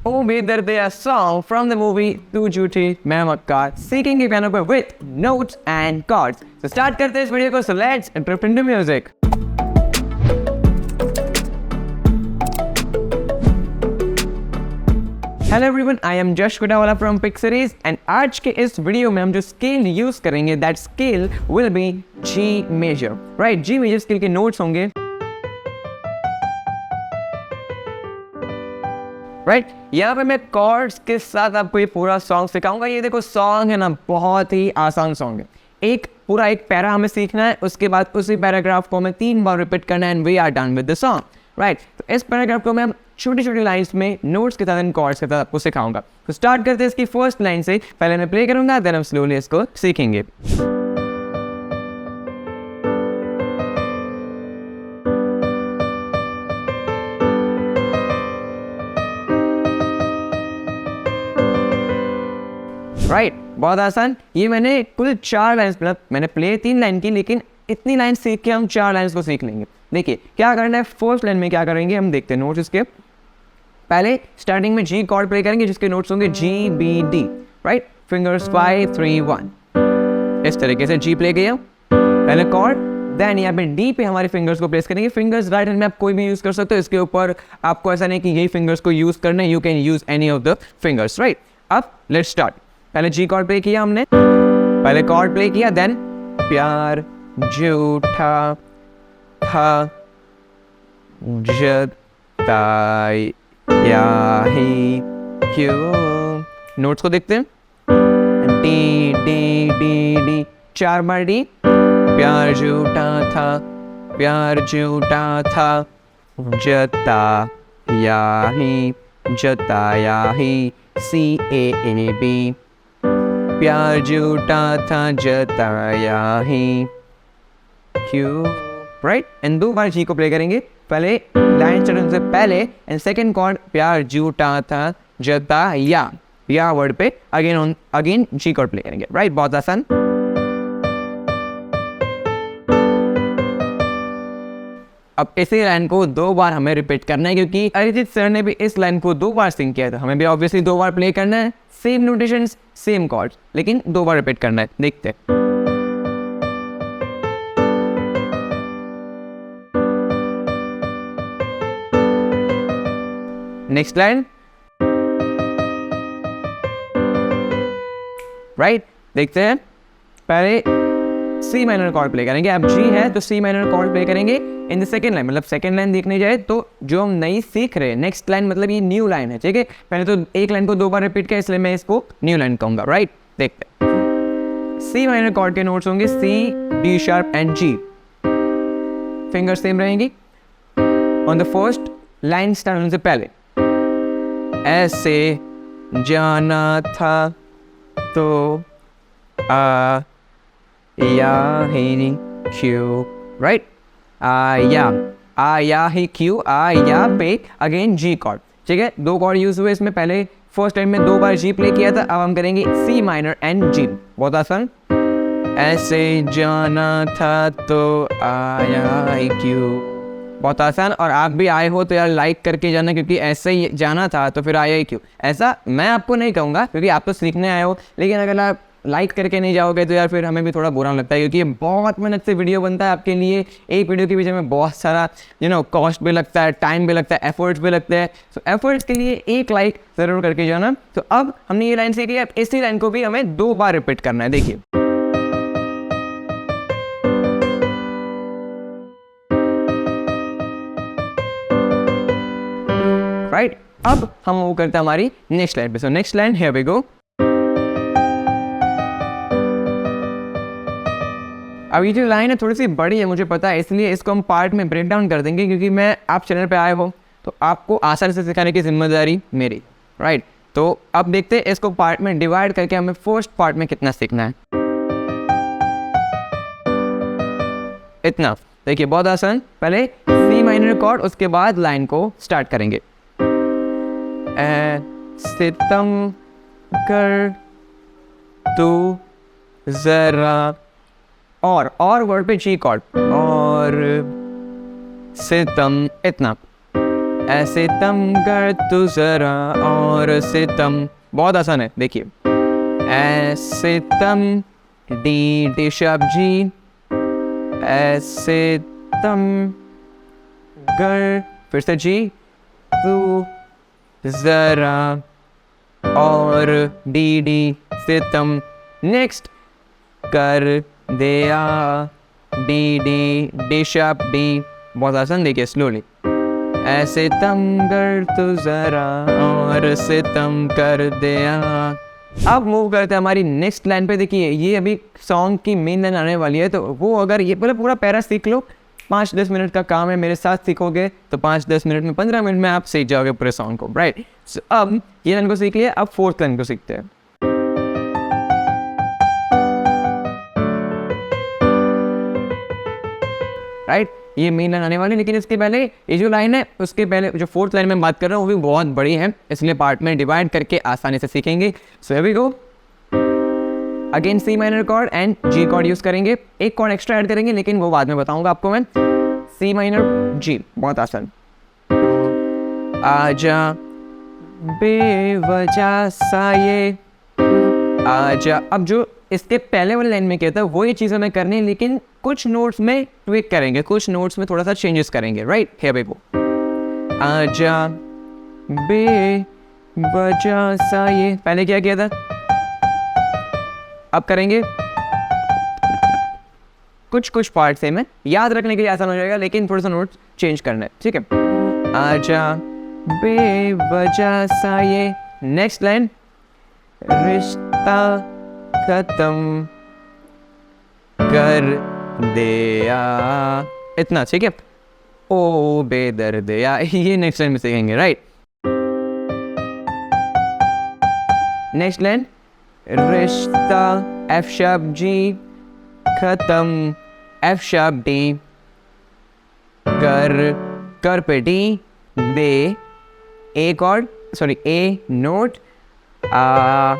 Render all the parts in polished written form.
Oh Bedardeya song from the movie Tu Jhoothi Main Makka, seeking a piano with notes and chords. So start करते हैं इस video को. So let's drift into music. Hello everyone, I am Josh Kodawala from PIX series and आज के इस video में हम जो स्केल यूज करेंगे that scale will be G major. Right, G major scale के नोट्स होंगे. राइट यहाँ पे मैं कॉर्ड्स के साथ आपको ये पूरा सॉन्ग सिखाऊंगा. ये देखो सॉन्ग है ना, बहुत ही आसान सॉन्ग है. एक पैरा हमें सीखना है, उसके बाद उसी पैराग्राफ को हमें 3 बार रिपीट करना है and we are done with the song. Right, तो इस पैराग्राफ को मैं छोटी छोटी लाइन्स में नोट्स के साथ एंड कॉर्ड्स के साथ आपको सिखाऊंगा. तो स्टार्ट करते हैं इसकी फर्स्ट लाइन से. पहले मैं प्ले करूंगा, देन हम स्लोली इसको सीखेंगे. राइट, बहुत आसान. ये मैंने कुल 4 लाइन्स, मतलब मैंने प्ले 3 लाइन की, लेकिन इतनी लाइन सीख के हम 4 लाइन्स को सीख लेंगे. देखिए क्या करना है. फर्स्ट लाइन में क्या करेंगे हम देखते हैं नोट्स इसके. पहले स्टार्टिंग में जी कॉर्ड प्ले करेंगे जिसके नोट्स होंगे G B D. Right, fingers 5 3 1 इस तरीके से जी प्ले किया पहले कॉर्ड. देन यहाँ पे डी पे हमारे फिंगर्स को प्लेस करेंगे. फिंगर्स राइट हैंड में आप कोई भी यूज कर सकते हो. इसके ऊपर आपको ऐसा नहीं कि यही फिंगर्स को यूज करना है, you can use any of the fingers. Right, अब लेट्स स्टार्ट. पहले जी कॉर्ड प्ले किया हमने, पहले कॉर्ड प्ले किया, देन प्यार झूठा था जताया ही क्यों. नोट्स को देखते हैं. डी डी डी डी 4 बार डी. प्यार झूठा था, प्यार झूठा था, जताया ही CAAB. प्यार झूठा था जताया ही क्यों. राइट, एंड 2 बार जी को प्ले करेंगे. पहले लाइन चढ़ने से पहले एंड सेकंड कॉर्ड प्यार झूठा था जताया, या वर्ड पे अगेन जी कॉर्ड प्ले करेंगे. राइट, बहुत आसान. अब इसी लाइन को 2 बार हमें रिपीट करना है क्योंकि अरिजीत सर ने भी इस लाइन को 2 बार सिंग किया था. हमें भी ऑब्वियसली 2 बार प्ले करना है. सेम नोटेशंस, सेम कॉर्ड्स, लेकिन 2 बार रिपीट करना है. देखते हैं. Next line. राइट, देखते हैं. पहले सी माइनर कॉर्ड प्ले करेंगे. अब जी है तो सी माइनर कॉर्ड प्ले करेंगे इन द सेकेंड लाइन. मतलब सेकेंड लाइन देखने जाए तो जो हम नई सीख रहे हैं, नेक्स्ट लाइन मतलब ये न्यू लाइन है. ठीक है, पहले तो एक लाइन को 2 बार रिपीट किया, इसलिए मैं इसको न्यू लाइन कहूंगा. राइट, देखते हैं. सी माइनर कॉर्ड के नोट्स होंगे C D sharp and G. Finger same रहेंगी. On the first line start होने से पहले ऐसे जाना था तो आया ही क्यों. राइट, आया ही क्यों. आया पे अगेन जी कॉर्ड. ठीक है, 2 कॉर्ड यूज हुए इसमें. पहले फर्स्ट टाइम में 2 बार जी प्ले किया था, अब हम करेंगे सी माइनर एंड जी. बहुत आसान. ऐसे जाना था तो आया ही क्यों. बहुत आसान. और आप भी आए हो तो यार लाइक करके जाना, क्योंकि ऐसे ही जाना था तो फिर आया ही क्यों. ऐसा मैं आपको नहीं कहूँगा क्योंकि आप तो सीखने आए हो, लेकिन अगर आप लाइक करके नहीं जाओगे तो यार फिर हमें भी थोड़ा बुरा लगता है, क्योंकि ये बहुत मेहनत से वीडियो बनता है आपके लिए. एक वीडियो के पीछे में बहुत सारा कॉस्ट भी लगता है, टाइम भी लगता है, एफर्ट्स भी लगते हैं. तो एफर्ट्स के लिए एक लाइक ज़रूर करके जाना. तो अब हमने ये लाइन सीखी है, अब इसी लाइन को भी हमें 2 बार रिपीट करना है. देखिए. राइट, अब हम वो करते हैं हमारी नेक्स्ट लाइन पे. So next line, here we go. अब ये जो लाइन है थोड़ी सी बड़ी है, मुझे पता है, इसलिए इसको हम पार्ट में ब्रेक डाउन कर देंगे, क्योंकि मैं आप चैनल पे आए हो तो आपको आसानी से सिखाने की जिम्मेदारी मेरी. राइट, तो अब देखते हैं इसको पार्ट में डिवाइड करके हमें फर्स्ट पार्ट में कितना सीखना है. इतना. देखिए बहुत आसान. पहले सी माइनर कॉर्ड, उसके बाद लाइन को स्टार्ट करेंगे. सितम कर तू जरा, और वर्ड पे जी कॉर्ड, और सितम. इतना. ऐसे तम कर तू जरा और सितम, बहुत आसान है देखिए, ऐसे तम डी डी शब जी, ऐसे तम गर, फिर से जी, तू जरा और डी डी सितम, नेक्स्ट कर दिया डी डी डी शब डी, बहुत आसान देखिए स्लोली, ऐसे तम कर तू जरा और सितम कर दिया। अब मूव करते हैं हमारी नेक्स्ट लाइन पे। देखिए ये अभी सॉन्ग की मेन लाइन आने वाली है, तो वो अगर ये पूरा पैरा सीख लो, 5-10 मिनट का काम है, मेरे साथ सीखोगे तो 5-10 मिनट में 15 मिनट में आप सीख जाओगे पूरे सॉन्ग को, राइट। सो अब ये लाइन को सीख लिया, अब फोर्थ लाइन को सीखते हैं। राइट, ये मेन लाइन आने वाली है, लेकिन इसके पहले ये जो लाइन है उसके पहले जो फोर्थ लाइन में बात कर रहा हूँ वो भी बहुत बड़ी है, इसलिए पार्ट में डिवाइड करके आसानी से सीखेंगे। So here we go. Again C minor chord and G chord use करेंगे, एक कॉर्ड एक्स्ट्रा ऐड करेंगे लेकिन वो बाद में बताऊंगा आपको मैं। सी माइनर जी, बहुत आसान, आजा बेवजह सा ये आजा। अब जो इसके पहले वाले लाइन में कहता है वो ये चीज़ें हमें करनी है, लेकिन कुछ नोट्स में ट्विक करेंगे, कुछ नोट्स में थोड़ा सा चेंजेस करेंगे, राइट। हियर वी गो। आजा बेवजह सा ये, पहले क्या किया था, अब करेंगे कुछ कुछ पार्ट से, में याद रखने के लिए आसान हो जाएगा, लेकिन थोड़ा सा नोट्स चेंज करना है, ठीक है। आजा बेवजह सा ये, नेक्स्ट लाइन, रिश्ता खत्म कर दिया, इतना, ठीक है। ओ बेदर्दिया, ये नेक्स्ट लाइन में सीखेंगे, राइट। नेक्स्ट लाइन, रिश्ता एफ शब जी, खत्म एफ शब डी, कर पे डी, दे A chord, sorry A note, आ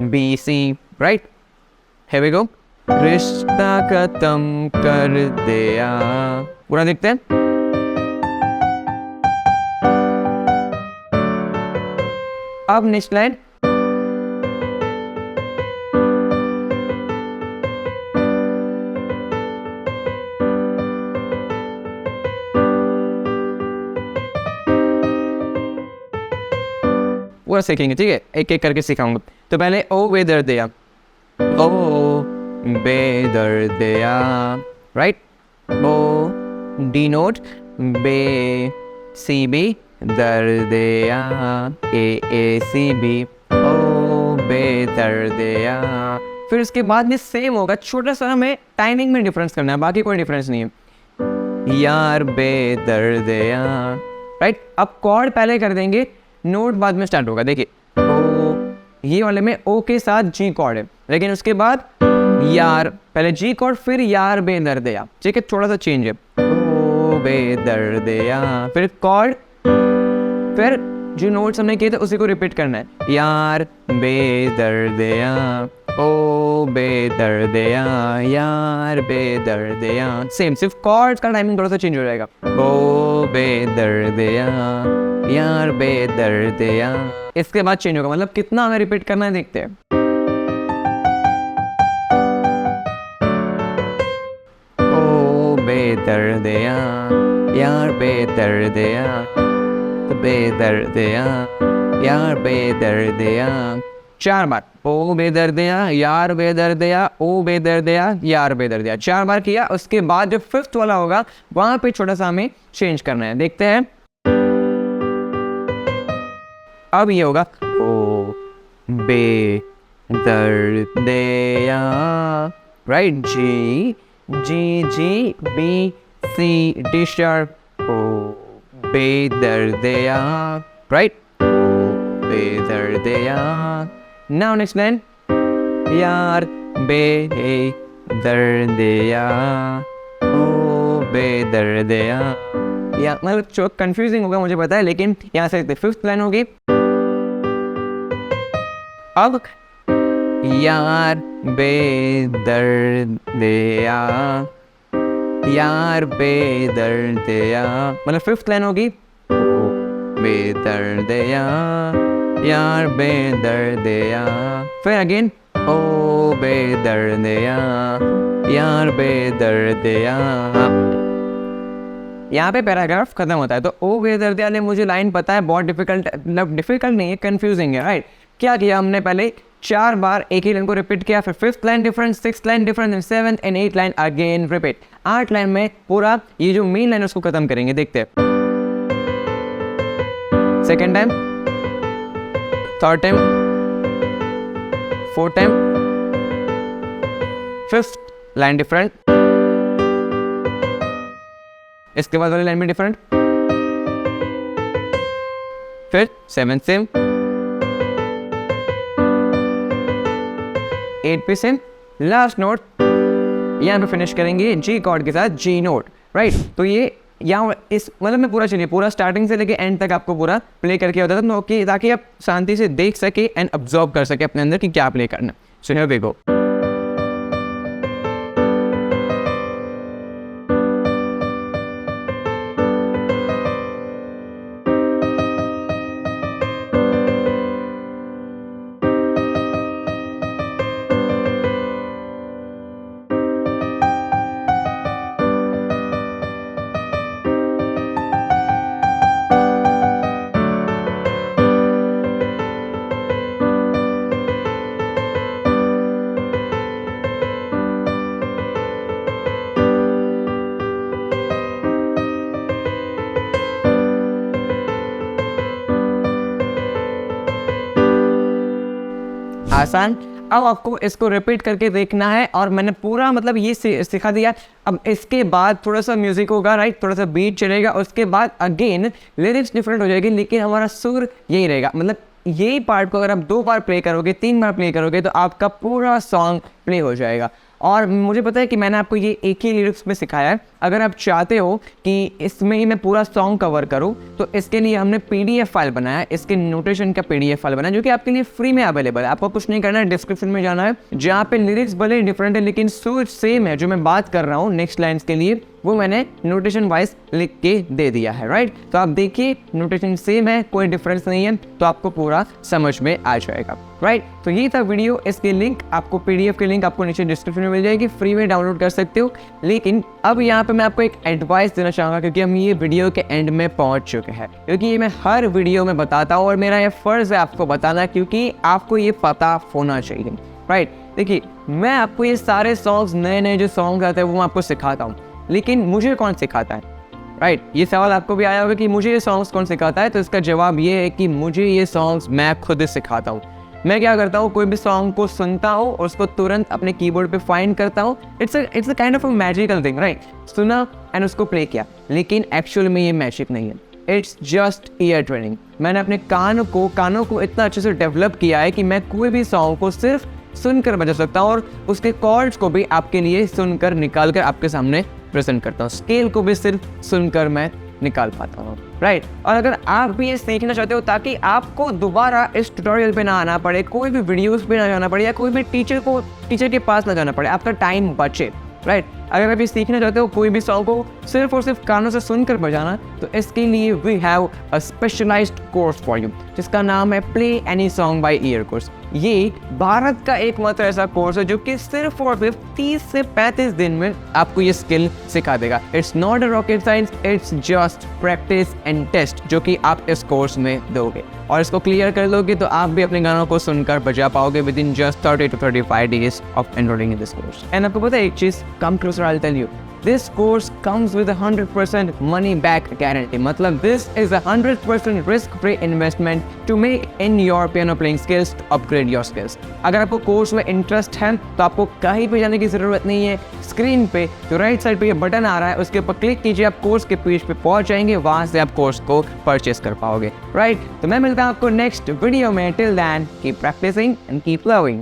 B C, right. Here we go. रिश्ता खत्म कर दिया, पूरा देखते हैं। अब नेक्स्ट लाइन, पूरा सीखेंगे, ठीक है, एक एक करके सिखाऊंगा। तो पहले ओ बेदर्दिया, ओ बेदर्दिया, राइट। ओ डी नोट, बे सी बी, दर्दिया ए सी बी, ओ बेदर्दिया। फिर इसके बाद में सेम होगा, छोटा सा हमें टाइमिंग में डिफरेंस करना है, बाकी कोई डिफरेंस नहीं है। यार बेदर्दिया, राइट। अब कॉर्ड पहले कर देंगे, नोट बाद में स्टार्ट होगा। देखिए ओ, ये वाले में ओ के साथ जी कॉर्ड है, लेकिन उसके बाद यार, पहले जी कॉर्ड फिर यार बेदर्दिया, ठीक है, थोड़ा सा चेंज है। ओ बेदर्दिया, फिर कॉर्ड, फिर जो नोट्स हमने किए थे उसी को रिपीट करना है, यार बेदर्दिया, ओ बेदर्दिया, यार बेदर्दिया, सेम, सिर्फ कॉर्ड्स का टाइमिंग थोड़ा सा चेंज हो जाएगा। ओ बेदर्दिया, यार बेदर्दिया, इसके बाद चेंज होगा, मतलब कितना हमें रिपीट करना है देखते हैं। ओ बेदर्दिया, यार बेदर्दिया, बेदर्दिया, यार बेदर्दिया, 4 बार। ओ बेदर्दिया, यार बेदर्दिया, ओ बेदर्दिया, यार बेदर्दिया, 4 बार किया। उसके बाद जो फिफ्थ वाला होगा वहां पे छोटा सा हमें चेंज करना है, देखते हैं। अब ये होगा ओ बेदर्दिया, right, G G G B C D sharp, ओ बेदर्दिया, राइट, ओ बेदर्दिया। नाउ नेक्स्ट लाइन, यार बेदर्दिया, ओ बेदर्दिया। या मतलब जो कंफ्यूजिंग होगा मुझे पता है, लेकिन यहाँ से फिफ्थ लाइन होगी। अब यार बेदर्दिया, यार बेदर्दिया, मतलब फिफ्थ लाइन होगी। बेदर्देया यार बेदर्देया। फिर अगेन ओ बेदर्देया यार बेदर्देया। यहाँ पे पैराग्राफ खत्म होता है। तो ओ बेदर्दिया ने मुझे लाइन पता है, बहुत डिफिकल्ट, मतलब डिफिकल्ट नहीं है, कंफ्यूजिंग है, राइट। क्या किया हमने, पहले 4 बार एक ही लाइन को रिपीट किया, फिर 5th line different, 6th line different, 7th and 8th line again repeat. 8 line में पूरा ये जो मेन लाइन उसको खत्म करेंगे, देखते हैं। Second time, third time, fourth time, 5th line different, इसके बाद वाली लाइन में डिफरेंट, फिर 7th सेम, 8th पे सेम, लास्ट नोट यहाँ पे फिनिश करेंगे जी कॉर्ड के साथ, जी नोट, राइट। तो ये यहाँ इस मतलब मैं पूरा स्टार्टिंग से लेके एंड तक आपको पूरा प्ले करके होता था, ओके, ताकि आप शांति से देख सके एंड ऑब्जर्व कर सके अपने अंदर कि क्या प्ले करना। So here we go. आसान। अब आपको इसको रिपीट करके देखना है, और मैंने पूरा मतलब ये सिखा दिया। अब इसके बाद थोड़ा सा म्यूजिक होगा, राइट, थोड़ा सा बीट चलेगा, उसके बाद अगेन लिरिक्स डिफरेंट हो जाएगी, लेकिन हमारा सुर यही रहेगा। मतलब यही पार्ट को अगर आप 2 बार प्ले करोगे, 3 बार प्ले करोगे, तो आपका पूरा सॉन्ग प्ले हो जाएगा। और मुझे पता है कि मैंने आपको ये एक ही लिरिक्स में सिखाया है। अगर आप चाहते हो कि इसमें ही मैं पूरा सॉन्ग कवर करूं, तो इसके लिए हमने PDF फाइल बनाया है, इसके नोटेशन का PDF फाइल बनाया, जो कि आपके लिए फ्री में अवेलेबल है। आपको कुछ नहीं करना है, डिस्क्रिप्शन में जाना है, जहाँ पे लिरिक्स भले डिफरेंट है लेकिन सुर सेम है। जो मैं बात कर रहा हूँ नेक्स्ट लाइन्स के लिए, वो मैंने नोटेशन वाइज लिख के दे दिया है, राइट। तो आप देखिए नोटेशन सेम है, कोई डिफरेंस नहीं है, तो आपको पूरा समझ में आ जाएगा, राइट। तो ये था वीडियो। इसके लिंक आपको, PDF के लिंक आपको नीचे डिस्क्रिप्शन में मिल जाएगी, फ्री में डाउनलोड कर सकते हो। लेकिन अब यहाँ पे मैं आपको एक एडवाइस देना चाहूँगा, क्योंकि हम ये वीडियो के एंड में पहुँच चुके हैं, क्योंकि ये मैं हर वीडियो में बताता हूँ और मेरा ये फ़र्ज़ है आपको बताना, क्योंकि आपको ये पता होना चाहिए, राइट। देखिए, मैं आपको ये सारे सॉन्ग्स, नए जो सॉन्ग्स आते हैं वो मैं आपको सिखाता हूँ, लेकिन मुझे कौन सिखाता है, राइट। ये सवाल आपको भी आया होगा कि मुझे ये सॉन्ग्स कौन सिखाता है। तो इसका जवाब ये है कि मुझे ये सॉन्ग्स मैं खुद सिखाता हूँ। मैं क्या करता हूँ, कोई भी सॉन्ग को सुनता हूँ और उसको तुरंत अपने कीबोर्ड पे फाइंड करता हूँ। It's a kind of a magical thing, right. सुना एंड उसको प्ले किया, लेकिन एक्चुअल में ये मैजिक नहीं है, इट्स जस्ट ईयर ट्रेनिंग। मैंने अपने कानों को इतना अच्छे से डेवलप किया है कि मैं कोई भी सॉन्ग को सिर्फ सुनकर बजा सकता हूँ, और उसके कॉर्ड्स को भी आपके लिए सुनकर निकाल कर आपके सामने प्रेजेंट करता हूँ। स्केल को भी सिर्फ सुनकर मैं निकाल पाता हूँ, राइट। और अगर आप भी ये सीखना चाहते हो ताकि आपको दोबारा इस ट्यूटोरियल पे ना आना पड़े, कोई भी वीडियोस पे ना जाना पड़े, या कोई भी टीचर के पास ना जाना पड़े, आपका टाइम बचे, राइट। अगर आप ये सीखना चाहते हो कोई भी सॉन्ग को सिर्फ और सिर्फ कानों से सुनकर बजाना, तो इसके लिए we have a specialised course for you, जिसका नाम है play any song by ear course. ये भारत का एकमात्र ऐसा कोर्स है जो कि सिर्फ और सिर्फ 30 से 35 दिन में आपको ये स्किल सिखा देगा। It's not a rocket science, it's just practice and test, जो कि आप इस कोर्स में दोगे, और इसको क्लियर कर लोगे तो आप भी अपने गानों को सुनकर बजा पाओगे विद इन जस्ट 30 to 35 days of enrolling in this course. And आपको पता है एक चीज, come closer, I will tell you, this course comes with a 100% money back guarantee. मतलब this is a 100% risk free investment to make in your piano playing skills, to upgrade your skills. अगर आपको course में interest है तो आपको कहीं पे जाने की ज़रूरत नहीं है। स्क्रीन पे जो राइट साइड पे ये बटन आ रहा है उसके ऊपर क्लिक कीजिए, आप कोर्स के पेज पे पहुंच जाएंगे, वहां से आप कोर्स को परचेस कर पाओगे, राइट। तो मैं मिलता हूं आपको नेक्स्ट वीडियो में। Till then keep practising and keep loving.